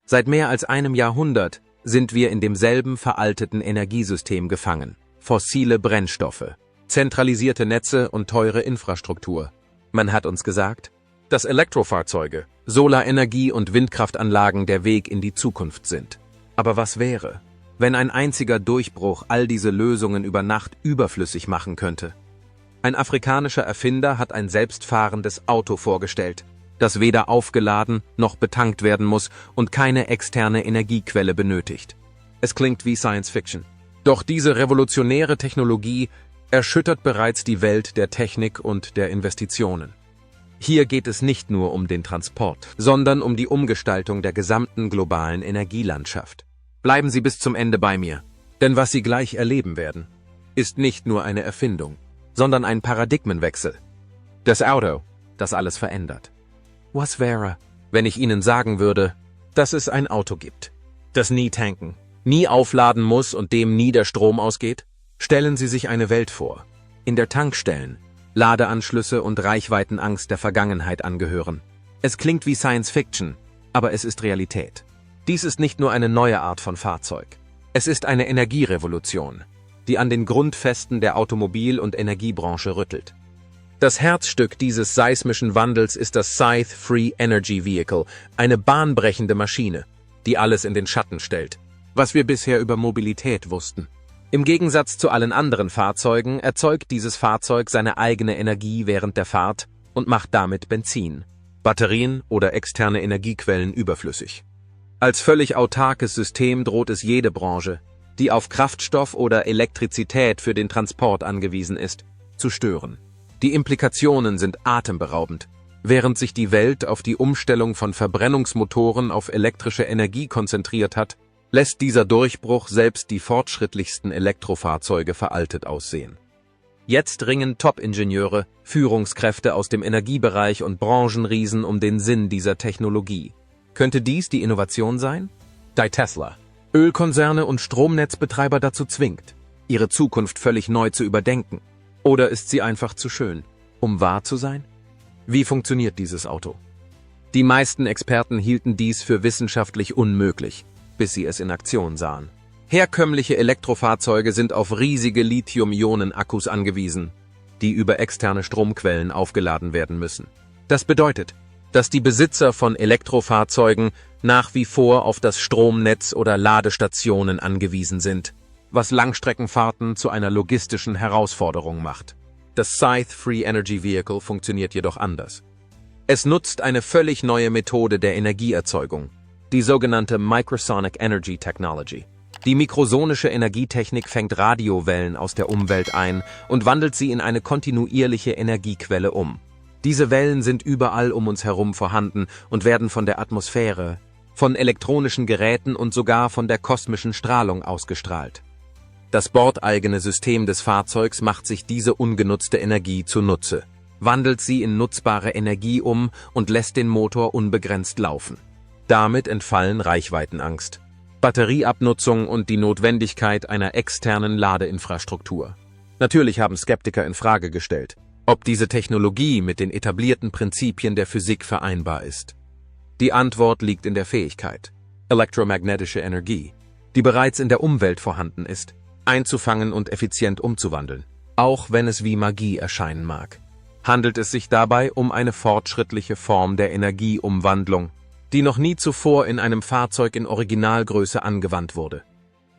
Seit mehr als einem Jahrhundert sind wir in demselben veralteten Energiesystem gefangen. Fossile Brennstoffe, zentralisierte Netze und teure Infrastruktur. Man hat uns gesagt, dass Elektrofahrzeuge, Solarenergie und Windkraftanlagen der Weg in die Zukunft sind. Aber was wäre, wenn ein einziger Durchbruch all diese Lösungen über Nacht überflüssig machen könnte? Ein afrikanischer Erfinder hat ein selbstfahrendes Auto vorgestellt, das weder aufgeladen noch betankt werden muss und keine externe Energiequelle benötigt. Es klingt wie Science Fiction. Doch diese revolutionäre Technologie erschüttert bereits die Welt der Technik und der Investitionen. Hier geht es nicht nur um den Transport, sondern um die Umgestaltung der gesamten globalen Energielandschaft. Bleiben Sie bis zum Ende bei mir, denn was Sie gleich erleben werden, ist nicht nur eine Erfindung, sondern ein Paradigmenwechsel. Das Auto, das alles verändert. Was wäre, wenn ich Ihnen sagen würde, dass es ein Auto gibt, das nie tanken, nie aufladen muss und dem nie der Strom ausgeht? Stellen Sie sich eine Welt vor, in der Tankstellen, Ladeanschlüsse und Reichweitenangst der Vergangenheit angehören. Es klingt wie Science Fiction, aber es ist Realität. Dies ist nicht nur eine neue Art von Fahrzeug. Es ist eine Energierevolution, die an den Grundfesten der Automobil- und Energiebranche rüttelt. Das Herzstück dieses seismischen Wandels ist das Scythe Free Energy Vehicle, eine bahnbrechende Maschine, die alles in den Schatten stellt, was wir bisher über Mobilität wussten. Im Gegensatz zu allen anderen Fahrzeugen erzeugt dieses Fahrzeug seine eigene Energie während der Fahrt und macht damit Benzin, Batterien oder externe Energiequellen überflüssig. Als völlig autarkes System droht es jede Branche, die auf Kraftstoff oder Elektrizität für den Transport angewiesen ist, zu stören. Die Implikationen sind atemberaubend. Während sich die Welt auf die Umstellung von Verbrennungsmotoren auf elektrische Energie konzentriert hat, lässt dieser Durchbruch selbst die fortschrittlichsten Elektrofahrzeuge veraltet aussehen. Jetzt ringen Top-Ingenieure, Führungskräfte aus dem Energiebereich und Branchenriesen um den Sinn dieser Technologie. Könnte dies die Innovation sein? Die Tesla Ölkonzerne und Stromnetzbetreiber dazu zwingt, ihre Zukunft völlig neu zu überdenken. Oder ist sie einfach zu schön, um wahr zu sein? Wie funktioniert dieses Auto? Die meisten Experten hielten dies für wissenschaftlich unmöglich, bis sie es in Aktion sahen. Herkömmliche Elektrofahrzeuge sind auf riesige Lithium-Ionen-Akkus angewiesen, die über externe Stromquellen aufgeladen werden müssen. Das bedeutet, dass die Besitzer von Elektrofahrzeugen nach wie vor auf das Stromnetz oder Ladestationen angewiesen sind, was Langstreckenfahrten zu einer logistischen Herausforderung macht. Das Scythe Free Energy Vehicle funktioniert jedoch anders. Es nutzt eine völlig neue Methode der Energieerzeugung, die sogenannte Microsonic Energy Technology. Die mikrosonische Energietechnik fängt Radiowellen aus der Umwelt ein und wandelt sie in eine kontinuierliche Energiequelle um. Diese Wellen sind überall um uns herum vorhanden und werden von der Atmosphäre, von elektronischen Geräten und sogar von der kosmischen Strahlung ausgestrahlt. Das bordeigene System des Fahrzeugs macht sich diese ungenutzte Energie zunutze, wandelt sie in nutzbare Energie um und lässt den Motor unbegrenzt laufen. Damit entfallen Reichweitenangst, Batterieabnutzung und die Notwendigkeit einer externen Ladeinfrastruktur. Natürlich haben Skeptiker in Frage gestellt, ob diese Technologie mit den etablierten Prinzipien der Physik vereinbar ist. Die Antwort liegt in der Fähigkeit, elektromagnetische Energie, die bereits in der Umwelt vorhanden ist, einzufangen und effizient umzuwandeln. Auch wenn es wie Magie erscheinen mag, handelt es sich dabei um eine fortschrittliche Form der Energieumwandlung, die noch nie zuvor in einem Fahrzeug in Originalgröße angewandt wurde.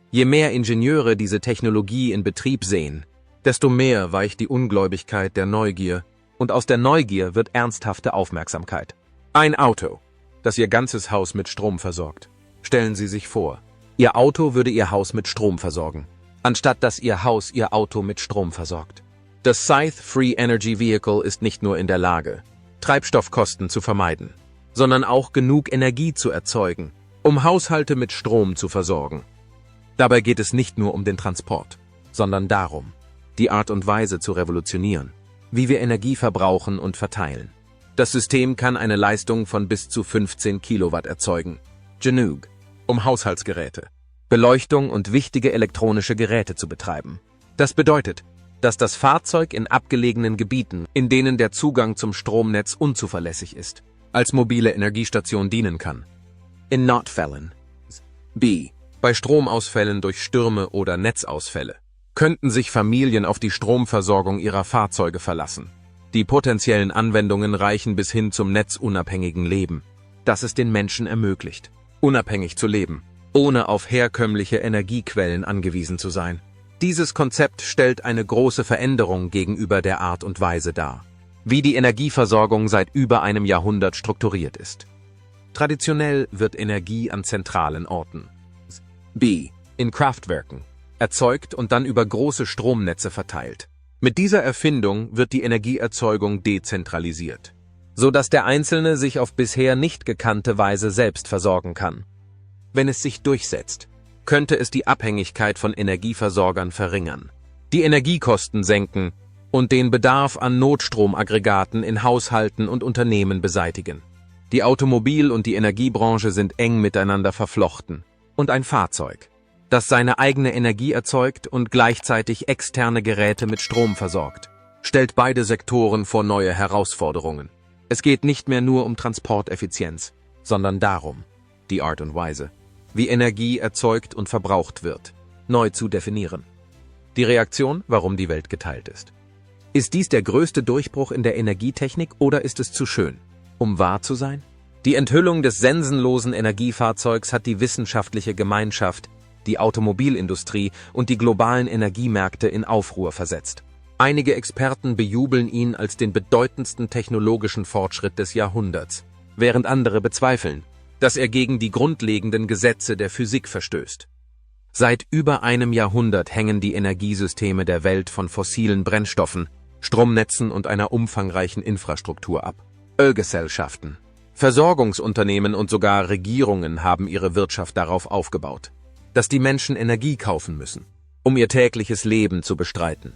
Je mehr Ingenieure diese Technologie in Betrieb sehen, desto mehr weicht die Ungläubigkeit der Neugier und aus der Neugier wird ernsthafte Aufmerksamkeit. Ein Auto, das Ihr ganzes Haus mit Strom versorgt. Stellen Sie sich vor, Ihr Auto würde Ihr Haus mit Strom versorgen, anstatt dass Ihr Haus Ihr Auto mit Strom versorgt. Das Scythe Free Energy Vehicle ist nicht nur in der Lage, Treibstoffkosten zu vermeiden, sondern auch genug Energie zu erzeugen, um Haushalte mit Strom zu versorgen. Dabei geht es nicht nur um den Transport, sondern darum, die Art und Weise zu revolutionieren, wie wir Energie verbrauchen und verteilen. Das System kann eine Leistung von bis zu 15 Kilowatt erzeugen. Genug, um Haushaltsgeräte, Beleuchtung und wichtige elektronische Geräte zu betreiben. Das bedeutet, dass das Fahrzeug in abgelegenen Gebieten, in denen der Zugang zum Stromnetz unzuverlässig ist, als mobile Energiestation dienen kann. In Notfällen. B. Bei Stromausfällen durch Stürme oder Netzausfälle könnten sich Familien auf die Stromversorgung ihrer Fahrzeuge verlassen. Die potenziellen Anwendungen reichen bis hin zum netzunabhängigen Leben, das es den Menschen ermöglicht, unabhängig zu leben, ohne auf herkömmliche Energiequellen angewiesen zu sein. Dieses Konzept stellt eine große Veränderung gegenüber der Art und Weise dar, wie die Energieversorgung seit über einem Jahrhundert strukturiert ist. Traditionell wird Energie an zentralen Orten, B. in Kraftwerken, erzeugt und dann über große Stromnetze verteilt. Mit dieser Erfindung wird die Energieerzeugung dezentralisiert, sodass der Einzelne sich auf bisher nicht gekannte Weise selbst versorgen kann. Wenn es sich durchsetzt, könnte es die Abhängigkeit von Energieversorgern verringern, die Energiekosten senken und den Bedarf an Notstromaggregaten in Haushalten und Unternehmen beseitigen. Die Automobil- und die Energiebranche sind eng miteinander verflochten, und ein Fahrzeug, das seine eigene Energie erzeugt und gleichzeitig externe Geräte mit Strom versorgt, stellt beide Sektoren vor neue Herausforderungen. Es geht nicht mehr nur um Transporteffizienz, sondern darum, die Art und Weise, wie Energie erzeugt und verbraucht wird, neu zu definieren. Die Reaktion, warum die Welt geteilt ist. Ist dies der größte Durchbruch in der Energietechnik oder ist es zu schön, um wahr zu sein? Die Enthüllung des sensenlosen Energiefahrzeugs hat die wissenschaftliche Gemeinschaft, die Automobilindustrie und die globalen Energiemärkte in Aufruhr versetzt. Einige Experten bejubeln ihn als den bedeutendsten technologischen Fortschritt des Jahrhunderts, während andere bezweifeln, dass er gegen die grundlegenden Gesetze der Physik verstößt. Seit über einem Jahrhundert hängen die Energiesysteme der Welt von fossilen Brennstoffen, Stromnetzen und einer umfangreichen Infrastruktur ab. Ölgesellschaften, Versorgungsunternehmen und sogar Regierungen haben ihre Wirtschaft darauf aufgebaut, dass die Menschen Energie kaufen müssen, um ihr tägliches Leben zu bestreiten.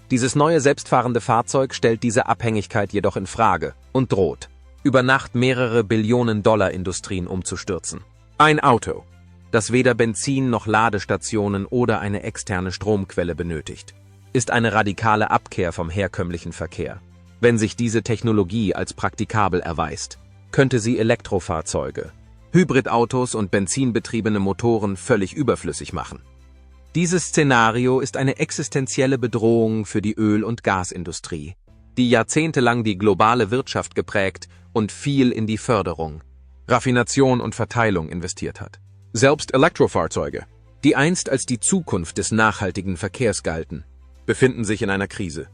Dieses neue selbstfahrende Fahrzeug stellt diese Abhängigkeit jedoch in Frage und droht, über Nacht mehrere Billionen-Dollar-Industrien umzustürzen. Ein Auto, das weder Benzin noch Ladestationen oder eine externe Stromquelle benötigt, ist eine radikale Abkehr vom herkömmlichen Verkehr. Wenn sich diese Technologie als praktikabel erweist, könnte sie Elektrofahrzeuge, Hybridautos und benzinbetriebene Motoren völlig überflüssig machen. Dieses Szenario ist eine existenzielle Bedrohung für die Öl- und Gasindustrie, die jahrzehntelang die globale Wirtschaft geprägt und viel in die Förderung, Raffination und Verteilung investiert hat. Selbst Elektrofahrzeuge, die einst als die Zukunft des nachhaltigen Verkehrs galten, befinden sich in einer Krise.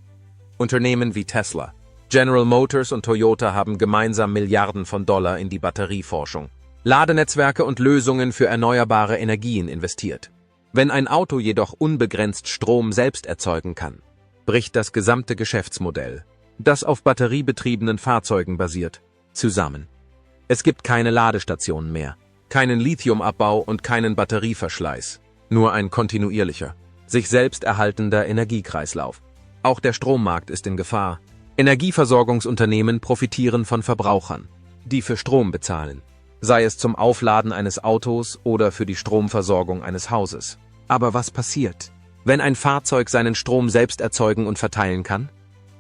Unternehmen wie Tesla, General Motors und Toyota haben gemeinsam Milliarden von Dollar in die Batterieforschung, Ladenetzwerke und Lösungen für erneuerbare Energien investiert. Wenn ein Auto jedoch unbegrenzt Strom selbst erzeugen kann, bricht das gesamte Geschäftsmodell, das auf batteriebetriebenen Fahrzeugen basiert, zusammen. Es gibt keine Ladestationen mehr, keinen Lithiumabbau und keinen Batterieverschleiß, nur ein kontinuierlicher, sich selbst erhaltender Energiekreislauf. Auch der Strommarkt ist in Gefahr. Energieversorgungsunternehmen profitieren von Verbrauchern, die für Strom bezahlen, sei es zum Aufladen eines Autos oder für die Stromversorgung eines Hauses. Aber was passiert, wenn ein Fahrzeug seinen Strom selbst erzeugen und verteilen kann?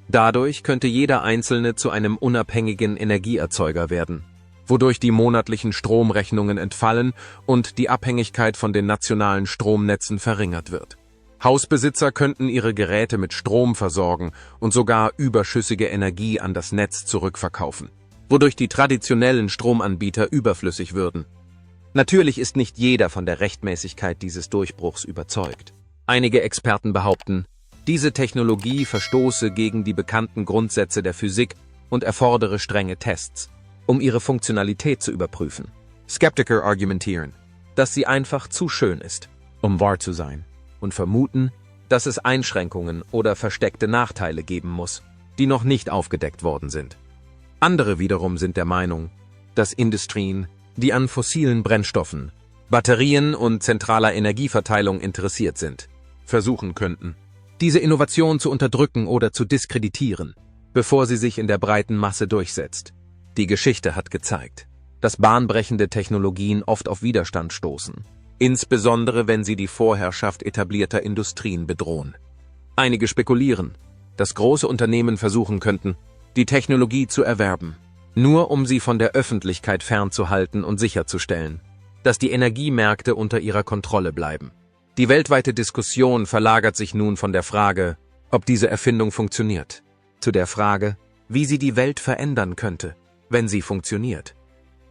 Dadurch könnte jeder Einzelne zu einem unabhängigen Energieerzeuger werden, wodurch die monatlichen Stromrechnungen entfallen und die Abhängigkeit von den nationalen Stromnetzen verringert wird. Hausbesitzer könnten ihre Geräte mit Strom versorgen und sogar überschüssige Energie an das Netz zurückverkaufen, wodurch die traditionellen Stromanbieter überflüssig würden. Natürlich ist nicht jeder von der Rechtmäßigkeit dieses Durchbruchs überzeugt. Einige Experten behaupten, diese Technologie verstoße gegen die bekannten Grundsätze der Physik und erfordere strenge Tests, um ihre Funktionalität zu überprüfen. Skeptiker argumentieren, dass sie einfach zu schön ist, um wahr zu sein, und vermuten, dass es Einschränkungen oder versteckte Nachteile geben muss, die noch nicht aufgedeckt worden sind. Andere wiederum sind der Meinung, dass Industrien, die an fossilen Brennstoffen, Batterien und zentraler Energieverteilung interessiert sind, versuchen könnten, diese Innovation zu unterdrücken oder zu diskreditieren, bevor sie sich in der breiten Masse durchsetzt. Die Geschichte hat gezeigt, dass bahnbrechende Technologien oft auf Widerstand stoßen, insbesondere wenn sie die Vorherrschaft etablierter Industrien bedrohen. Einige spekulieren, dass große Unternehmen versuchen könnten, die Technologie zu erwerben, nur um sie von der Öffentlichkeit fernzuhalten und sicherzustellen, dass die Energiemärkte unter ihrer Kontrolle bleiben. Die weltweite Diskussion verlagert sich nun von der Frage, ob diese Erfindung funktioniert, zu der Frage, wie sie die Welt verändern könnte, wenn sie funktioniert.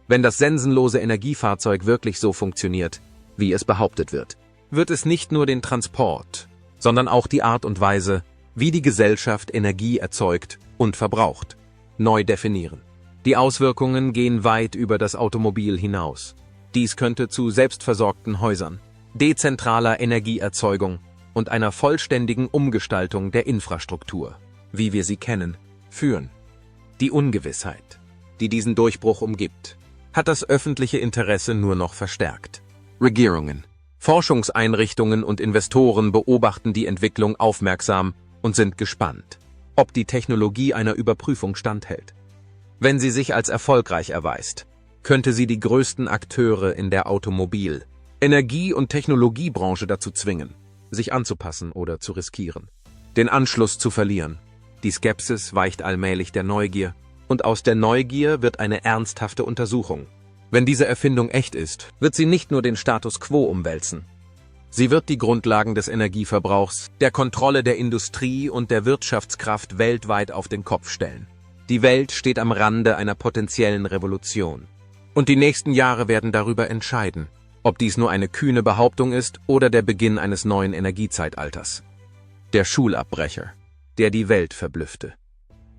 Wenn das sensenlose Energiefahrzeug wirklich so funktioniert, wie es behauptet wird es nicht nur den Transport, sondern auch die Art und Weise, wie die Gesellschaft Energie erzeugt und verbraucht, neu definieren. Die Auswirkungen gehen weit über das Automobil hinaus. Dies könnte zu selbstversorgten Häusern, dezentraler Energieerzeugung und einer vollständigen Umgestaltung der Infrastruktur, wie wir sie kennen, führen. Die Ungewissheit, die diesen Durchbruch umgibt, hat das öffentliche Interesse nur noch verstärkt. Regierungen, Forschungseinrichtungen und Investoren beobachten die Entwicklung aufmerksam und sind gespannt, ob die Technologie einer Überprüfung standhält. Wenn sie sich als erfolgreich erweist, könnte sie die größten Akteure in der Automobil-, Energie- und Technologiebranche dazu zwingen, sich anzupassen oder zu riskieren, den Anschluss zu verlieren. Die Skepsis weicht allmählich der Neugier, und aus der Neugier wird eine ernsthafte Untersuchung. Wenn diese Erfindung echt ist, wird sie nicht nur den Status quo umwälzen. Sie wird die Grundlagen des Energieverbrauchs, der Kontrolle der Industrie und der Wirtschaftskraft weltweit auf den Kopf stellen. Die Welt steht am Rande einer potenziellen Revolution. Und die nächsten Jahre werden darüber entscheiden, ob dies nur eine kühne Behauptung ist oder der Beginn eines neuen Energiezeitalters. Der Schulabbrecher, der die Welt verblüffte.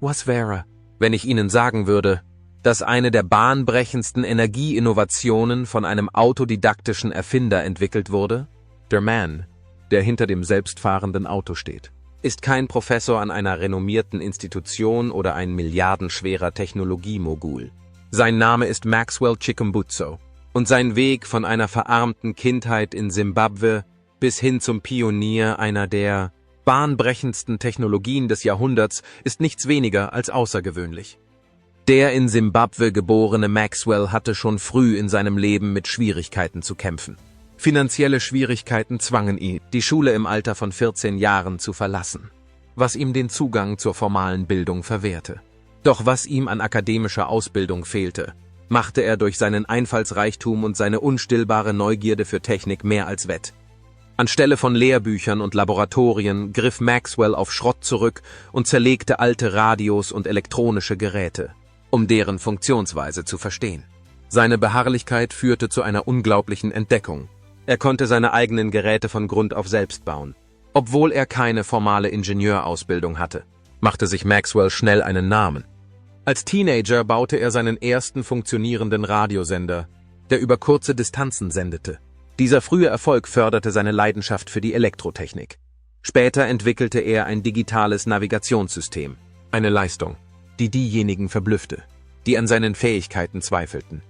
Was wäre, wenn ich Ihnen sagen würde, dass eine der bahnbrechendsten Energieinnovationen von einem autodidaktischen Erfinder entwickelt wurde? Der Mann, der hinter dem selbstfahrenden Auto steht, ist kein Professor an einer renommierten Institution oder ein milliardenschwerer Technologiemogul. Sein Name ist Maxwell Chikumbutso und sein Weg von einer verarmten Kindheit in Simbabwe bis hin zum Pionier einer der bahnbrechendsten Technologien des Jahrhunderts ist nichts weniger als außergewöhnlich. Der in Simbabwe geborene Maxwell hatte schon früh in seinem Leben mit Schwierigkeiten zu kämpfen. Finanzielle Schwierigkeiten zwangen ihn, die Schule im Alter von 14 Jahren zu verlassen, was ihm den Zugang zur formalen Bildung verwehrte. Doch was ihm an akademischer Ausbildung fehlte, machte er durch seinen Einfallsreichtum und seine unstillbare Neugierde für Technik mehr als wett. Anstelle von Lehrbüchern und Laboratorien griff Maxwell auf Schrott zurück und zerlegte alte Radios und elektronische Geräte, um deren Funktionsweise zu verstehen. Seine Beharrlichkeit führte zu einer unglaublichen Entdeckung. Er konnte seine eigenen Geräte von Grund auf selbst bauen. Obwohl er keine formale Ingenieurausbildung hatte, machte sich Maxwell schnell einen Namen. Als Teenager baute er seinen ersten funktionierenden Radiosender, der über kurze Distanzen sendete. Dieser frühe Erfolg förderte seine Leidenschaft für die Elektrotechnik. Später entwickelte er ein digitales Navigationssystem, eine Leistung, die diejenigen verblüffte, die an seinen Fähigkeiten zweifelten.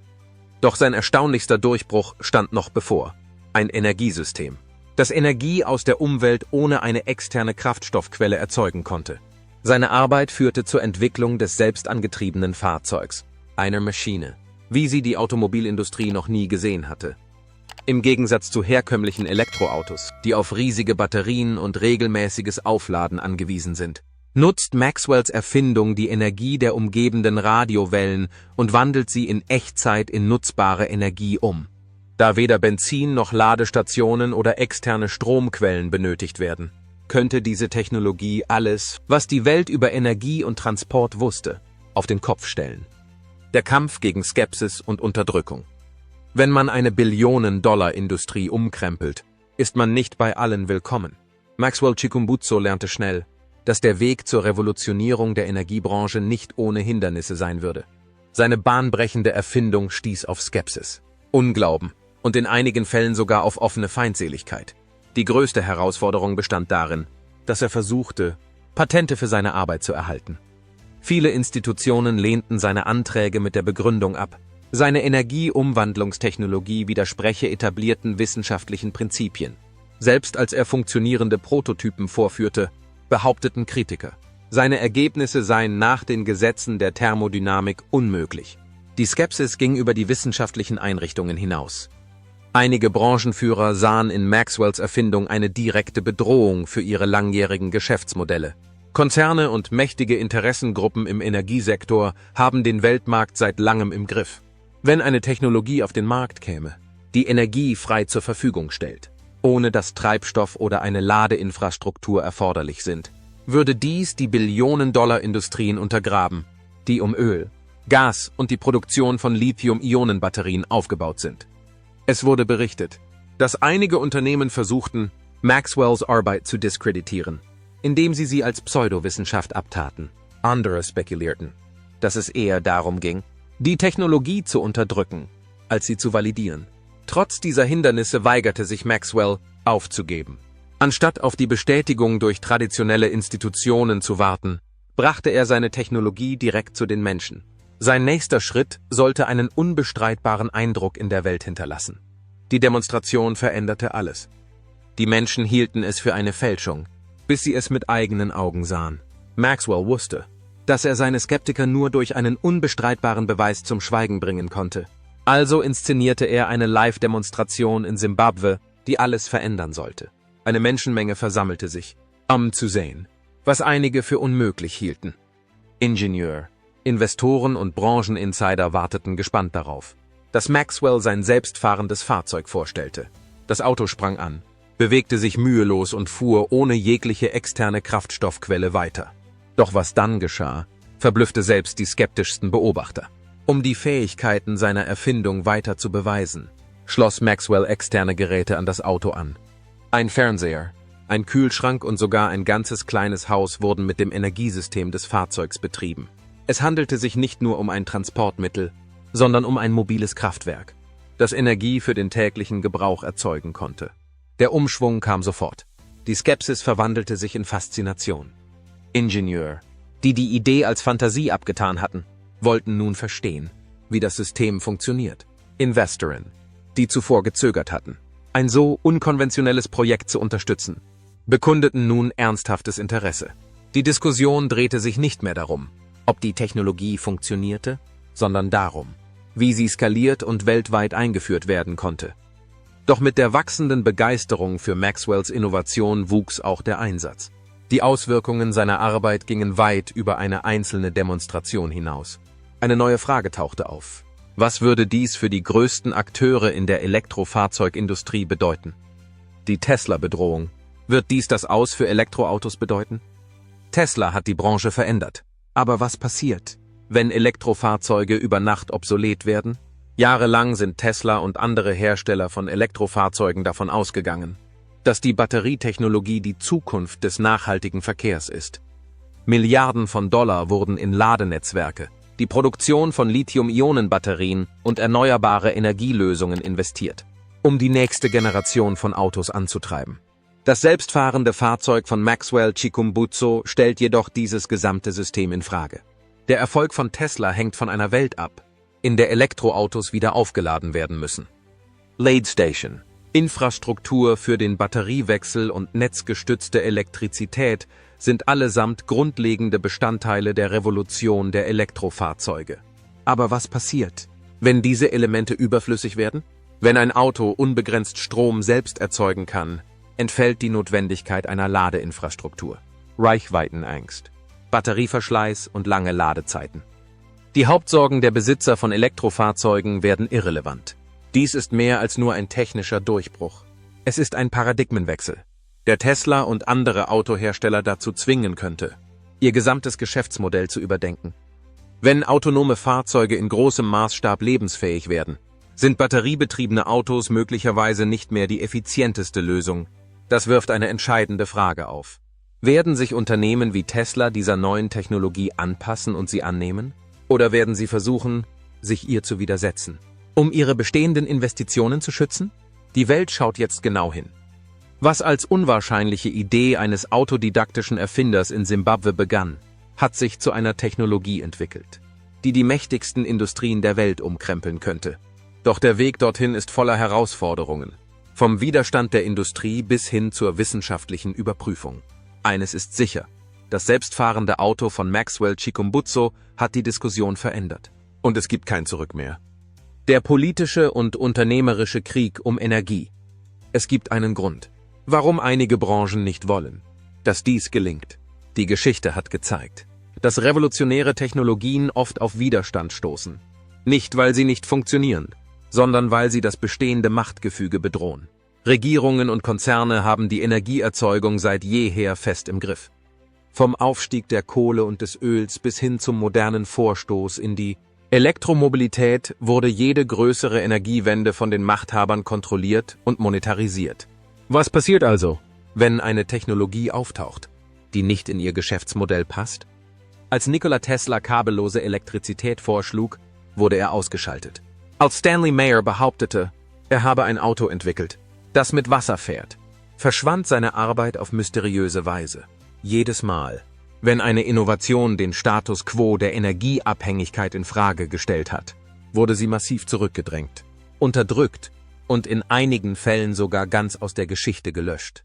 Doch sein erstaunlichster Durchbruch stand noch bevor: ein Energiesystem, das Energie aus der Umwelt ohne eine externe Kraftstoffquelle erzeugen konnte. Seine Arbeit führte zur Entwicklung des selbstangetriebenen Fahrzeugs, einer Maschine, wie sie die Automobilindustrie noch nie gesehen hatte. Im Gegensatz zu herkömmlichen Elektroautos, die auf riesige Batterien und regelmäßiges Aufladen angewiesen sind, nutzt Maxwells Erfindung die Energie der umgebenden Radiowellen und wandelt sie in Echtzeit in nutzbare Energie um. Da weder Benzin noch Ladestationen oder externe Stromquellen benötigt werden, könnte diese Technologie alles, was die Welt über Energie und Transport wusste, auf den Kopf stellen. Der Kampf gegen Skepsis und Unterdrückung. Wenn man eine Billionen-Dollar-Industrie umkrempelt, ist man nicht bei allen willkommen. Maxwell Chikumbutso lernte schnell, dass der Weg zur Revolutionierung der Energiebranche nicht ohne Hindernisse sein würde. Seine bahnbrechende Erfindung stieß auf Skepsis, Unglauben und in einigen Fällen sogar auf offene Feindseligkeit. Die größte Herausforderung bestand darin, dass er versuchte, Patente für seine Arbeit zu erhalten. Viele Institutionen lehnten seine Anträge mit der Begründung ab, seine Energieumwandlungstechnologie widerspreche etablierten wissenschaftlichen Prinzipien. Selbst als er funktionierende Prototypen vorführte, behaupteten Kritiker, seine Ergebnisse seien nach den Gesetzen der Thermodynamik unmöglich. Die Skepsis ging über die wissenschaftlichen Einrichtungen hinaus. Einige Branchenführer sahen in Maxwells Erfindung eine direkte Bedrohung für ihre langjährigen Geschäftsmodelle. Konzerne und mächtige Interessengruppen im Energiesektor haben den Weltmarkt seit langem im Griff. Wenn eine Technologie auf den Markt käme, die Energie frei zur Verfügung stellt, ohne dass Treibstoff oder eine Ladeinfrastruktur erforderlich sind, würde dies die Billionen-Dollar-Industrien untergraben, die um Öl, Gas und die Produktion von Lithium-Ionen-Batterien aufgebaut sind. Es wurde berichtet, dass einige Unternehmen versuchten, Maxwells Arbeit zu diskreditieren, indem sie als Pseudowissenschaft abtaten. Andere spekulierten, dass es eher darum ging, die Technologie zu unterdrücken, als sie zu validieren. Trotz dieser Hindernisse weigerte sich Maxwell, aufzugeben. Anstatt auf die Bestätigung durch traditionelle Institutionen zu warten, brachte er seine Technologie direkt zu den Menschen. Sein nächster Schritt sollte einen unbestreitbaren Eindruck in der Welt hinterlassen. Die Demonstration veränderte alles. Die Menschen hielten es für eine Fälschung, bis sie es mit eigenen Augen sahen. Maxwell wusste, dass er seine Skeptiker nur durch einen unbestreitbaren Beweis zum Schweigen bringen konnte. Also inszenierte er eine Live-Demonstration in Simbabwe, die alles verändern sollte. Eine Menschenmenge versammelte sich, um zu sehen, was einige für unmöglich hielten. Ingenieur, Investoren und Brancheninsider warteten gespannt darauf, dass Maxwell sein selbstfahrendes Fahrzeug vorstellte. Das Auto sprang an, bewegte sich mühelos und fuhr ohne jegliche externe Kraftstoffquelle weiter. Doch was dann geschah, verblüffte selbst die skeptischsten Beobachter. Um die Fähigkeiten seiner Erfindung weiter zu beweisen, schloss Maxwell externe Geräte an das Auto an. Ein Fernseher, ein Kühlschrank und sogar ein ganzes kleines Haus wurden mit dem Energiesystem des Fahrzeugs betrieben. Es handelte sich nicht nur um ein Transportmittel, sondern um ein mobiles Kraftwerk, das Energie für den täglichen Gebrauch erzeugen konnte. Der Umschwung kam sofort. Die Skepsis verwandelte sich in Faszination. Ingenieur, die die Idee als Fantasie abgetan hatten, wollten nun verstehen, wie das System funktioniert. Investoren, die zuvor gezögert hatten, ein so unkonventionelles Projekt zu unterstützen, bekundeten nun ernsthaftes Interesse. Die Diskussion drehte sich nicht mehr darum, ob die Technologie funktionierte, sondern darum, wie sie skaliert und weltweit eingeführt werden konnte. Doch mit der wachsenden Begeisterung für Maxwells Innovation wuchs auch der Einsatz. Die Auswirkungen seiner Arbeit gingen weit über eine einzelne Demonstration hinaus. Eine neue Frage tauchte auf. Was würde dies für die größten Akteure in der Elektrofahrzeugindustrie bedeuten? Die Tesla-Bedrohung. Wird dies das Aus für Elektroautos bedeuten? Tesla hat die Branche verändert. Aber was passiert, wenn Elektrofahrzeuge über Nacht obsolet werden? Jahrelang sind Tesla und andere Hersteller von Elektrofahrzeugen davon ausgegangen, dass die Batterietechnologie die Zukunft des nachhaltigen Verkehrs ist. Milliarden von Dollar wurden in Ladenetzwerke, die Produktion von Lithium-Ionen-Batterien und erneuerbare Energielösungen investiert, um die nächste Generation von Autos anzutreiben. Das selbstfahrende Fahrzeug von Maxwell Chikumbutso stellt jedoch dieses gesamte System in Frage. Der Erfolg von Tesla hängt von einer Welt ab, in der Elektroautos wieder aufgeladen werden müssen. Ladestation, Infrastruktur für den Batteriewechsel und netzgestützte Elektrizität sind allesamt grundlegende Bestandteile der Revolution der Elektrofahrzeuge. Aber was passiert, wenn diese Elemente überflüssig werden? Wenn ein Auto unbegrenzt Strom selbst erzeugen kann, entfällt die Notwendigkeit einer Ladeinfrastruktur. Reichweitenangst, Batterieverschleiß und lange Ladezeiten. Die Hauptsorgen der Besitzer von Elektrofahrzeugen werden irrelevant. Dies ist mehr als nur ein technischer Durchbruch. Es ist ein Paradigmenwechsel, der Tesla und andere Autohersteller dazu zwingen könnte, ihr gesamtes Geschäftsmodell zu überdenken. Wenn autonome Fahrzeuge in großem Maßstab lebensfähig werden, sind batteriebetriebene Autos möglicherweise nicht mehr die effizienteste Lösung. Das wirft eine entscheidende Frage auf. Werden sich Unternehmen wie Tesla dieser neuen Technologie anpassen und sie annehmen? Oder werden sie versuchen, sich ihr zu widersetzen, um ihre bestehenden Investitionen zu schützen? Die Welt schaut jetzt genau hin. Was als unwahrscheinliche Idee eines autodidaktischen Erfinders in Simbabwe begann, hat sich zu einer Technologie entwickelt, die die mächtigsten Industrien der Welt umkrempeln könnte. Doch der Weg dorthin ist voller Herausforderungen, vom Widerstand der Industrie bis hin zur wissenschaftlichen Überprüfung. Eines ist sicher: Das selbstfahrende Auto von Maxwell Chikumbutso hat die Diskussion verändert. Und es gibt kein Zurück mehr. Der politische und unternehmerische Krieg um Energie. Es gibt einen Grund, warum einige Branchen nicht wollen, dass dies gelingt. Die Geschichte hat gezeigt, dass revolutionäre Technologien oft auf Widerstand stoßen. Nicht, weil sie nicht funktionieren, sondern weil sie das bestehende Machtgefüge bedrohen. Regierungen und Konzerne haben die Energieerzeugung seit jeher fest im Griff. Vom Aufstieg der Kohle und des Öls bis hin zum modernen Vorstoß in die Elektromobilität wurde jede größere Energiewende von den Machthabern kontrolliert und monetarisiert. Was passiert also, wenn eine Technologie auftaucht, die nicht in ihr Geschäftsmodell passt? Als Nikola Tesla kabellose Elektrizität vorschlug, wurde er ausgeschaltet. Als Stanley Meyer behauptete, er habe ein Auto entwickelt, das mit Wasser fährt, verschwand seine Arbeit auf mysteriöse Weise. Jedes Mal, wenn eine Innovation den Status quo der Energieabhängigkeit in Frage gestellt hat, wurde sie massiv zurückgedrängt, unterdrückt und in einigen Fällen sogar ganz aus der Geschichte gelöscht.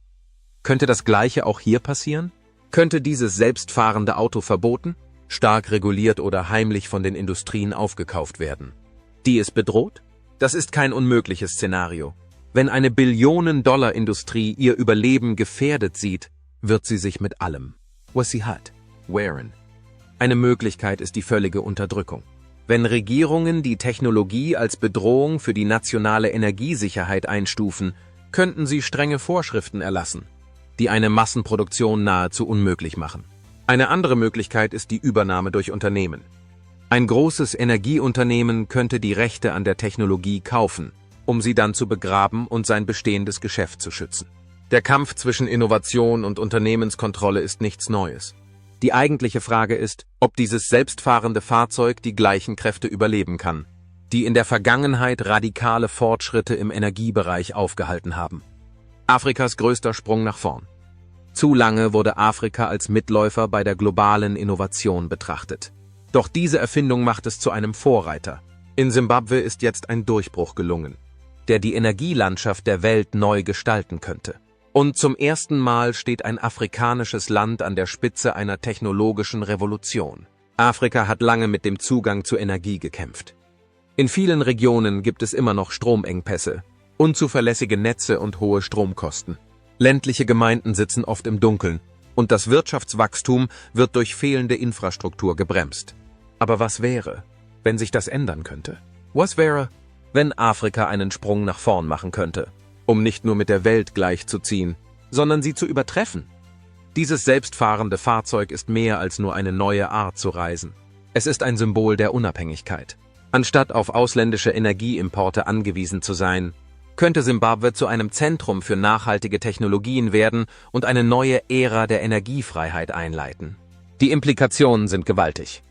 Könnte das Gleiche auch hier passieren? Könnte dieses selbstfahrende Auto verboten, stark reguliert oder heimlich von den Industrien aufgekauft werden? Die es bedroht? Das ist kein unmögliches Szenario. Wenn eine Billionen-Dollar-Industrie ihr Überleben gefährdet sieht, wird sie sich mit allem, was sie hat, wehren. Eine Möglichkeit ist die völlige Unterdrückung. Wenn Regierungen die Technologie als Bedrohung für die nationale Energiesicherheit einstufen, könnten sie strenge Vorschriften erlassen, die eine Massenproduktion nahezu unmöglich machen. Eine andere Möglichkeit ist die Übernahme durch Unternehmen. Ein großes Energieunternehmen könnte die Rechte an der Technologie kaufen, um sie dann zu begraben und sein bestehendes Geschäft zu schützen. Der Kampf zwischen Innovation und Unternehmenskontrolle ist nichts Neues. Die eigentliche Frage ist, ob dieses selbstfahrende Fahrzeug die gleichen Kräfte überleben kann, die in der Vergangenheit radikale Fortschritte im Energiebereich aufgehalten haben. Afrikas größter Sprung nach vorn. Zu lange wurde Afrika als Mitläufer bei der globalen Innovation betrachtet. Doch diese Erfindung macht es zu einem Vorreiter. In Simbabwe ist jetzt ein Durchbruch gelungen, der die Energielandschaft der Welt neu gestalten könnte. Und zum ersten Mal steht ein afrikanisches Land an der Spitze einer technologischen Revolution. Afrika hat lange mit dem Zugang zu Energie gekämpft. In vielen Regionen gibt es immer noch Stromengpässe, unzuverlässige Netze und hohe Stromkosten. Ländliche Gemeinden sitzen oft im Dunkeln und das Wirtschaftswachstum wird durch fehlende Infrastruktur gebremst. Aber was wäre, wenn sich das ändern könnte? Was wäre, wenn Afrika einen Sprung nach vorn machen könnte, um nicht nur mit der Welt gleichzuziehen, sondern sie zu übertreffen? Dieses selbstfahrende Fahrzeug ist mehr als nur eine neue Art zu reisen. Es ist ein Symbol der Unabhängigkeit. Anstatt auf ausländische Energieimporte angewiesen zu sein, könnte Simbabwe zu einem Zentrum für nachhaltige Technologien werden und eine neue Ära der Energiefreiheit einleiten. Die Implikationen sind gewaltig.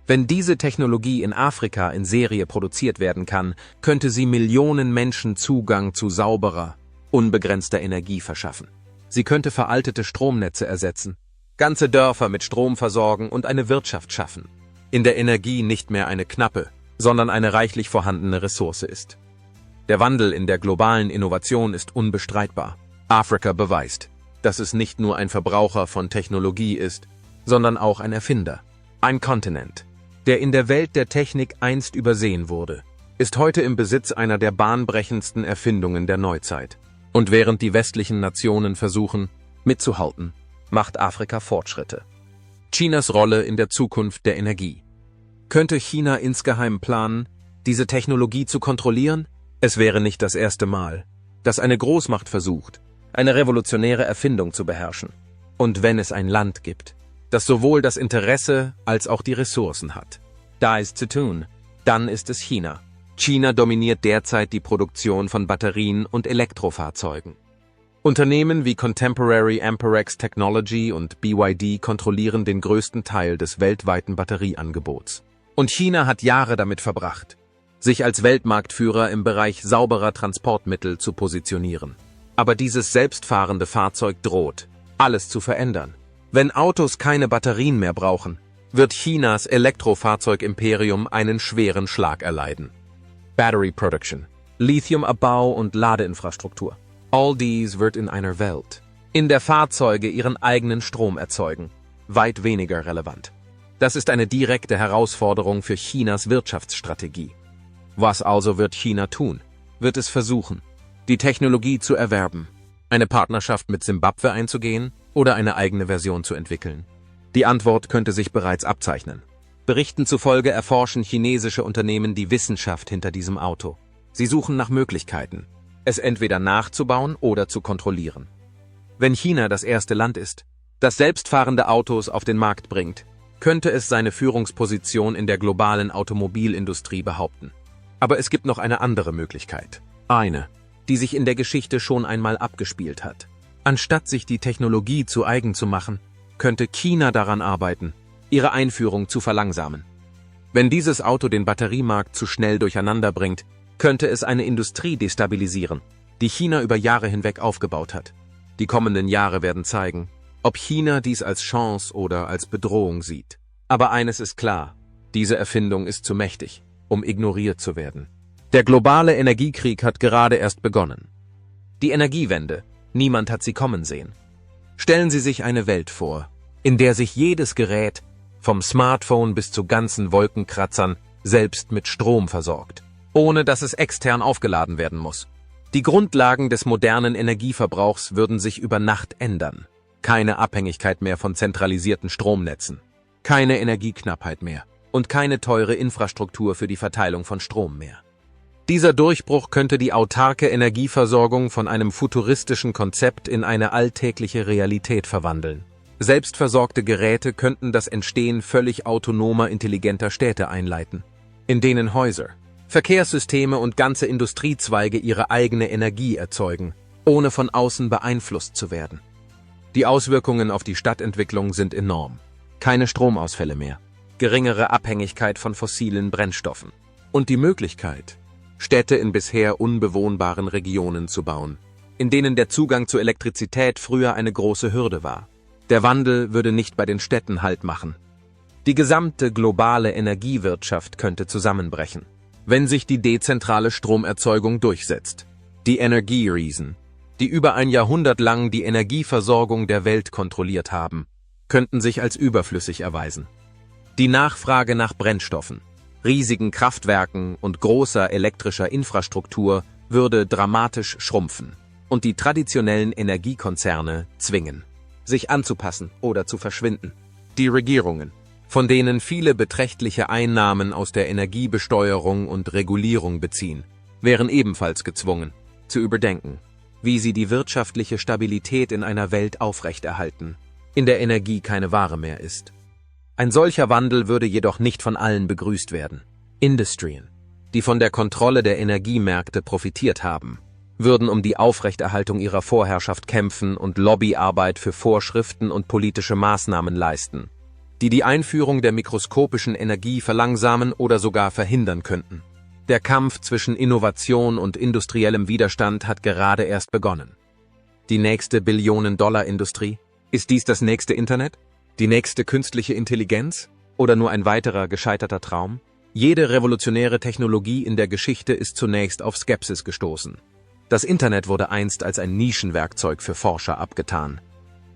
Wenn diese Technologie in Afrika in Serie produziert werden kann, könnte sie Millionen Menschen Zugang zu sauberer, unbegrenzter Energie verschaffen. Sie könnte veraltete Stromnetze ersetzen, ganze Dörfer mit Strom versorgen und eine Wirtschaft schaffen, in der Energie nicht mehr eine knappe, sondern eine reichlich vorhandene Ressource ist. Der Wandel in der globalen Innovation ist unbestreitbar. Afrika beweist, dass es nicht nur ein Verbraucher von Technologie ist, sondern auch ein Erfinder. Ein Kontinent, der in der Welt der Technik einst übersehen wurde, ist heute im Besitz einer der bahnbrechendsten Erfindungen der Neuzeit. Und während die westlichen Nationen versuchen, mitzuhalten, macht Afrika Fortschritte. Chinas Rolle in der Zukunft der Energie. Könnte China insgeheim planen, diese Technologie zu kontrollieren? Es wäre nicht das erste Mal, dass eine Großmacht versucht, eine revolutionäre Erfindung zu beherrschen. Und wenn es ein Land gibt, das sowohl das Interesse als auch die Ressourcen hat, da ist zu tun, dann ist es China. China dominiert derzeit die Produktion von Batterien und Elektrofahrzeugen. Unternehmen wie Contemporary Amperex Technology und BYD kontrollieren den größten Teil des weltweiten Batterieangebots. Und China hat Jahre damit verbracht, sich als Weltmarktführer im Bereich sauberer Transportmittel zu positionieren. Aber dieses selbstfahrende Fahrzeug droht, alles zu verändern. Wenn Autos keine Batterien mehr brauchen, wird Chinas Elektrofahrzeugimperium einen schweren Schlag erleiden. Battery Production, Lithiumabbau und Ladeinfrastruktur. All dies wird in einer Welt, in der Fahrzeuge ihren eigenen Strom erzeugen, weit weniger relevant. Das ist eine direkte Herausforderung für Chinas Wirtschaftsstrategie. Was also wird China tun? Wird es versuchen, die Technologie zu erwerben, Eine Partnerschaft mit Simbabwe einzugehen oder eine eigene Version zu entwickeln? Die Antwort könnte sich bereits abzeichnen. Berichten zufolge erforschen chinesische Unternehmen die Wissenschaft hinter diesem Auto. Sie suchen nach Möglichkeiten, es entweder nachzubauen oder zu kontrollieren. Wenn China das erste Land ist, das selbstfahrende Autos auf den Markt bringt, könnte es seine Führungsposition in der globalen Automobilindustrie behaupten. Aber es gibt noch eine andere Möglichkeit. Eine, die sich in der Geschichte schon einmal abgespielt hat. Anstatt sich die Technologie zu eigen zu machen, könnte China daran arbeiten, ihre Einführung zu verlangsamen. Wenn dieses Auto den Batteriemarkt zu schnell durcheinander bringt, könnte es eine Industrie destabilisieren, die China über Jahre hinweg aufgebaut hat. Die kommenden Jahre werden zeigen, ob China dies als Chance oder als Bedrohung sieht. Aber eines ist klar, diese Erfindung ist zu mächtig, um ignoriert zu werden. Der globale Energiekrieg hat gerade erst begonnen. Die Energiewende, niemand hat sie kommen sehen. Stellen Sie sich eine Welt vor, in der sich jedes Gerät, vom Smartphone bis zu ganzen Wolkenkratzern, selbst mit Strom versorgt, ohne dass es extern aufgeladen werden muss. Die Grundlagen des modernen Energieverbrauchs würden sich über Nacht ändern. Keine Abhängigkeit mehr von zentralisierten Stromnetzen, keine Energieknappheit mehr und keine teure Infrastruktur für die Verteilung von Strom mehr. Dieser Durchbruch könnte die autarke Energieversorgung von einem futuristischen Konzept in eine alltägliche Realität verwandeln. Selbstversorgte Geräte könnten das Entstehen völlig autonomer, intelligenter Städte einleiten, in denen Häuser, Verkehrssysteme und ganze Industriezweige ihre eigene Energie erzeugen, ohne von außen beeinflusst zu werden. Die Auswirkungen auf die Stadtentwicklung sind enorm. Keine Stromausfälle mehr, geringere Abhängigkeit von fossilen Brennstoffen und die Möglichkeit, Städte in bisher unbewohnbaren Regionen zu bauen, in denen der Zugang zu Elektrizität früher eine große Hürde war. Der Wandel würde nicht bei den Städten Halt machen. Die gesamte globale Energiewirtschaft könnte zusammenbrechen, wenn sich die dezentrale Stromerzeugung durchsetzt. Die Energieriesen, die über ein Jahrhundert lang die Energieversorgung der Welt kontrolliert haben, könnten sich als überflüssig erweisen. Die Nachfrage nach Brennstoffen, riesigen Kraftwerken und großer elektrischer Infrastruktur würde dramatisch schrumpfen und die traditionellen Energiekonzerne zwingen, sich anzupassen oder zu verschwinden. Die Regierungen, von denen viele beträchtliche Einnahmen aus der Energiebesteuerung und Regulierung beziehen, wären ebenfalls gezwungen, zu überdenken, wie sie die wirtschaftliche Stabilität in einer Welt aufrechterhalten, in der Energie keine Ware mehr ist. Ein solcher Wandel würde jedoch nicht von allen begrüßt werden. Industrien, die von der Kontrolle der Energiemärkte profitiert haben, würden um die Aufrechterhaltung ihrer Vorherrschaft kämpfen und Lobbyarbeit für Vorschriften und politische Maßnahmen leisten, die die Einführung der mikroskopischen Energie verlangsamen oder sogar verhindern könnten. Der Kampf zwischen Innovation und industriellem Widerstand hat gerade erst begonnen. Die nächste Billionen-Dollar-Industrie? Ist dies das nächste Internet? Die nächste künstliche Intelligenz? Oder nur ein weiterer gescheiterter Traum? Jede revolutionäre Technologie in der Geschichte ist zunächst auf Skepsis gestoßen. Das Internet wurde einst als ein Nischenwerkzeug für Forscher abgetan.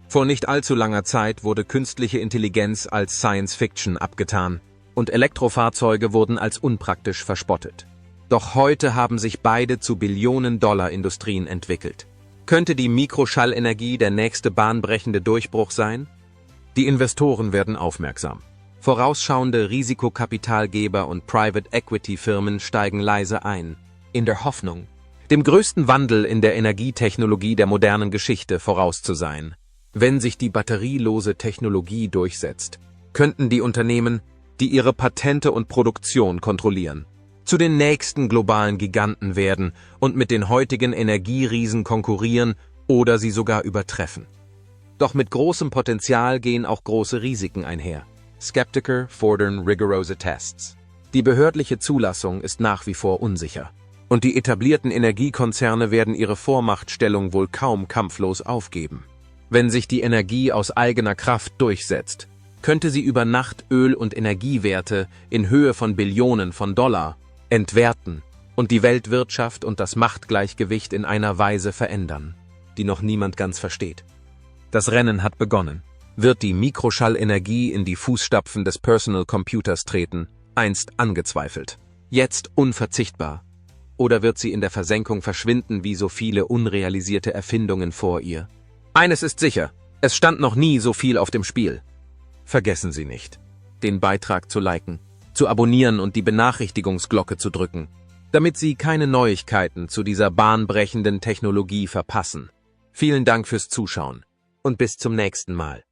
Vor nicht allzu langer Zeit wurde künstliche Intelligenz als Science Fiction abgetan und Elektrofahrzeuge wurden als unpraktisch verspottet. Doch heute haben sich beide zu Billionen-Dollar-Industrien entwickelt. Könnte die Mikroschallenergie der nächste bahnbrechende Durchbruch sein? Die Investoren werden aufmerksam. Vorausschauende Risikokapitalgeber und Private-Equity-Firmen steigen leise ein, in der Hoffnung, dem größten Wandel in der Energietechnologie der modernen Geschichte voraus zu sein. Wenn sich die batterielose Technologie durchsetzt, könnten die Unternehmen, die ihre Patente und Produktion kontrollieren, zu den nächsten globalen Giganten werden und mit den heutigen Energieriesen konkurrieren oder sie sogar übertreffen. Doch mit großem Potenzial gehen auch große Risiken einher. Skeptiker fordern rigorose Tests. Die behördliche Zulassung ist nach wie vor unsicher. Und die etablierten Energiekonzerne werden ihre Vormachtstellung wohl kaum kampflos aufgeben. Wenn sich die Energie aus eigener Kraft durchsetzt, könnte sie über Nacht Öl- und Energiewerte in Höhe von Billionen von Dollar entwerten und die Weltwirtschaft und das Machtgleichgewicht in einer Weise verändern, die noch niemand ganz versteht. Das Rennen hat begonnen. Wird die Mikroschallenergie in die Fußstapfen des Personal Computers treten, einst angezweifelt, jetzt unverzichtbar? Oder wird sie in der Versenkung verschwinden wie so viele unrealisierte Erfindungen vor ihr? Eines ist sicher, es stand noch nie so viel auf dem Spiel. Vergessen Sie nicht, den Beitrag zu liken, zu abonnieren und die Benachrichtigungsglocke zu drücken, damit Sie keine Neuigkeiten zu dieser bahnbrechenden Technologie verpassen. Vielen Dank fürs Zuschauen und bis zum nächsten Mal.